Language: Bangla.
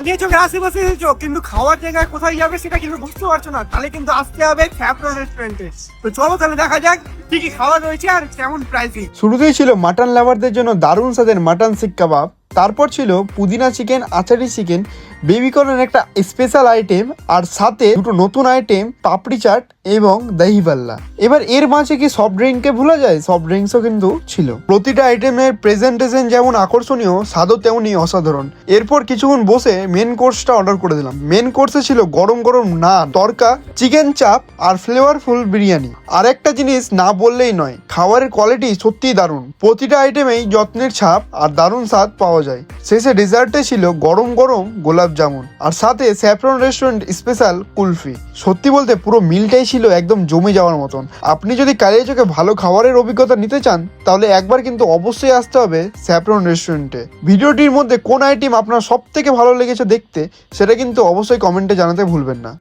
কালিয়া চোখের আশেপাশে এসেছো কিন্তু খাওয়ার জায়গায় কোথায় যাবে সেটা কিন্তু বুঝতে পারছো না, তাহলে কিন্তু আসতে হবে স্যাফরন রেস্টুরেন্টে। তো চলো তাহলে দেখা যাক কি কি খাওয়া রয়েছে আর কেমন প্রাইসিং। শুরুতেই ছিল মাটন লাভারদের জন্য দারুণ স্বাদের মাটন শিক কাবাব, তারপর ছিল পুদিনা চিকেন, আচারি চিকেন, বেবিকর্নের একটা স্পেশাল আইটেম, আর সাথে দুটো নতুন আইটেম পাপড়ি চাট এবং দহি পাল্লা। এবার এর মাঝে কি সফট ড্রিঙ্ককে ভুলা যায়, সফট ড্রিঙ্কসও কিন্তু ছিল। প্রতিটা আইটেমের প্রেজেন্টেশন যেমন আকর্ষণীয়, স্বাদও তেমনই অসাধারণ। এরপর কিছুক্ষণ বসে মেন কোর্সটা অর্ডার করে দিলাম। মেন কোর্সে ছিল গরম গরম নান, তরকা, চিকেন চাপ আর ফ্লেভারফুল বিরিয়ানি। আর একটা জিনিস না বললেই নয়, খাবারের কোয়ালিটি সত্যিই দারুণ। প্রতিটা আইটেমেই যত্নের ছাপ আর দারুণ স্বাদ পাওয়া যায়। শেষে ডেজার্টে ছিল গরম গরম গোলাপ জামুন আর সাথে স্যাফরন রেস্টুরেন্ট স্পেশাল কুলফি। সত্যি বলতে পুরো মিলটাই ছিল একদম জমে যাওয়ার মতন। আপনি যদি কালিয়াচকে ভালো খাবারের অভিজ্ঞতা নিতে চান তাহলে একবার কিন্তু অবশ্যই আসতে হবে স্যাফরন রেস্টুরেন্টে। ভিডিওটির মধ্যে কোন আইটেম আপনার সব থেকে ভালো লেগেছে দেখতে সেটা কিন্তু অবশ্যই কমেন্টে জানাতে ভুলবেন না।